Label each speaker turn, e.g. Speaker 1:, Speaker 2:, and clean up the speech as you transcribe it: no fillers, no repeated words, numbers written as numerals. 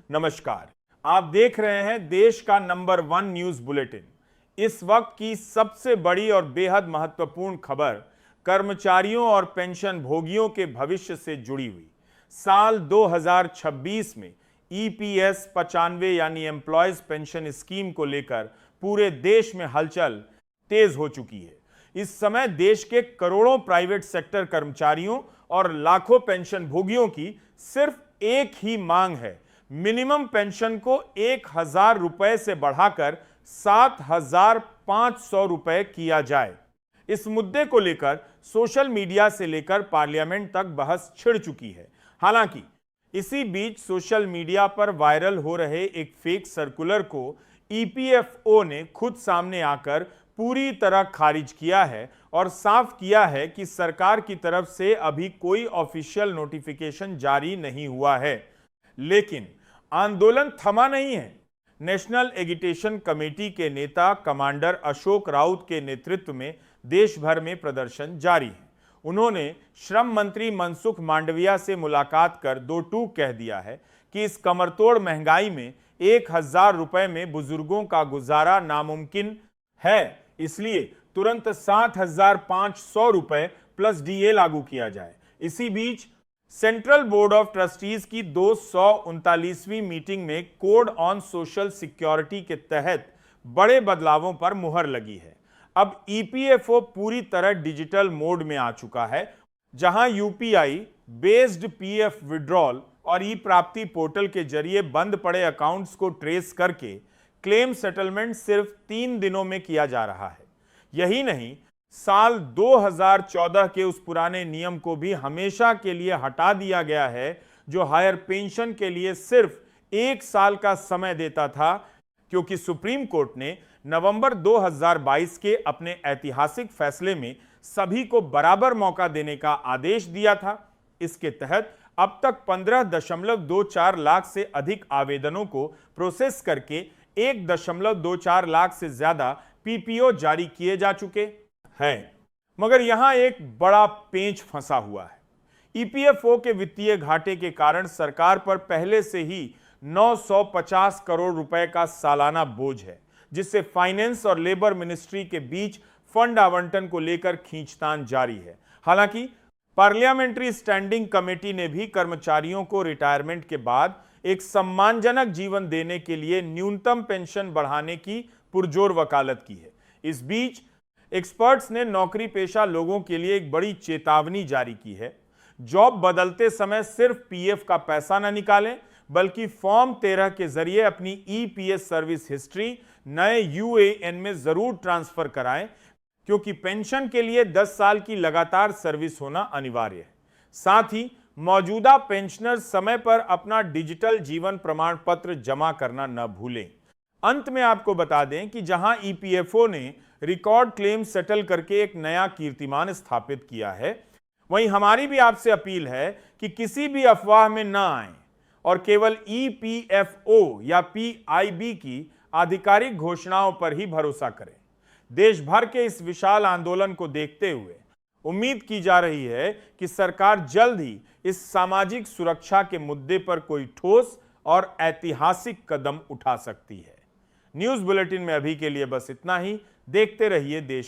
Speaker 1: नमस्कार। आप देख रहे हैं देश का नंबर 1 न्यूज बुलेटिन। इस वक्त की सबसे बड़ी और बेहद महत्वपूर्ण खबर कर्मचारियों और पेंशन भोगियों के भविष्य से जुड़ी हुई। साल 2026 में ईपीएस 95 यानी एम्प्लॉयज पेंशन स्कीम को लेकर पूरे देश में हलचल तेज हो चुकी है। इस समय देश के करोड़ों प्राइवेट सेक्टर कर्मचारियों और लाखों पेंशन भोगियों की सिर्फ एक ही मांग है, मिनिमम पेंशन को 1,000 रुपए से बढ़ाकर 7,500 रुपए किया जाए। इस मुद्दे को लेकर सोशल मीडिया से लेकर पार्लियामेंट तक बहस छिड़ चुकी है। हालांकि इसी बीच सोशल मीडिया पर वायरल हो रहे एक फेक सर्कुलर को ईपीएफओ ने खुद सामने आकर पूरी तरह खारिज किया है और साफ किया है कि सरकार की तरफ से अभी कोई ऑफिशियल नोटिफिकेशन जारी नहीं हुआ है। लेकिन आंदोलन थमा नहीं है। नेशनल एगिटेशन कमेटी के नेता कमांडर अशोक राउत के नेतृत्व में देश भर में प्रदर्शन जारी है। उन्होंने श्रम मंत्री मनसुख मांडविया से मुलाकात कर दो टूक कह दिया है कि इस कमरतोड़ महंगाई में 1,000 रुपए में बुजुर्गों का गुजारा नामुमकिन है, इसलिए तुरंत 7,500 रुपए प्लस डीए लागू किया जाए। इसी बीच सेंट्रल बोर्ड ऑफ ट्रस्टीज की 239वीं मीटिंग में कोड ऑन सोशल सिक्योरिटी के तहत बड़े बदलावों पर मुहर लगी है। अब ईपीएफओ पूरी तरह डिजिटल मोड में आ चुका है, जहां यूपीआई बेस्ड पीएफ विड्रॉल और ई प्राप्ति पोर्टल के जरिए बंद पड़े अकाउंट्स को ट्रेस करके क्लेम सेटलमेंट सिर्फ 3 दिनों में किया जा रहा है। यही नहीं, साल 2014 के उस पुराने नियम को भी हमेशा के लिए हटा दिया गया है, जो हायर पेंशन के लिए सिर्फ 1 साल का समय देता था, क्योंकि सुप्रीम कोर्ट ने नवंबर 2022 के अपने ऐतिहासिक फैसले में सभी को बराबर मौका देने का आदेश दिया था। इसके तहत अब तक 15.24 लाख से अधिक आवेदनों को प्रोसेस करके 1.24 लाख से ज्यादा पीपीओ जारी किए जा चुके हैं। मगर यहां एक बड़ा पेंच फंसा हुआ है। ईपीएफओ के वित्तीय घाटे के कारण सरकार पर पहले से ही 950 करोड़ रुपए का सालाना बोझ है, जिससे फाइनेंस और लेबर मिनिस्ट्री के बीच फंड आवंटन को लेकर खींचतान जारी है। हालांकि पार्लियामेंट्री स्टैंडिंग कमेटी ने भी कर्मचारियों को रिटायरमेंट के बाद एक सम्मानजनक जीवन देने के लिए न्यूनतम पेंशन बढ़ाने की पुरजोर वकालत की है। इस बीच एक्सपर्ट्स ने नौकरी पेशा लोगों के लिए एक बड़ी चेतावनी जारी की है। जॉब बदलते समय सिर्फ पीएफ का पैसा न निकालें, बल्कि फॉर्म 13 के जरिए अपनी ईपीएस सर्विस हिस्ट्री नए यूएएन में जरूर ट्रांसफर कराएं, क्योंकि पेंशन के लिए 10 साल की लगातार सर्विस होना अनिवार्य है। साथ ही मौजूदा पेंशनर समय पर अपना डिजिटल जीवन प्रमाण पत्र जमा करना न भूलें। अंत में आपको बता दें कि जहां ईपीएफओ ने रिकॉर्ड क्लेम सेटल करके एक नया कीर्तिमान स्थापित किया है, वहीं हमारी भी आपसे अपील है कि किसी भी अफवाह में न आएं और केवल ईपीएफओ या पीआईबी की आधिकारिक घोषणाओं पर ही भरोसा करें। देश भर के इस विशाल आंदोलन को देखते हुए उम्मीद की जा रही है कि सरकार जल्द ही इस सामाजिक सुरक्षा के मुद्दे पर कोई ठोस और ऐतिहासिक कदम उठा सकती है। न्यूज़ बुलेटिन में अभी के लिए बस इतना ही। देखते रहिए देश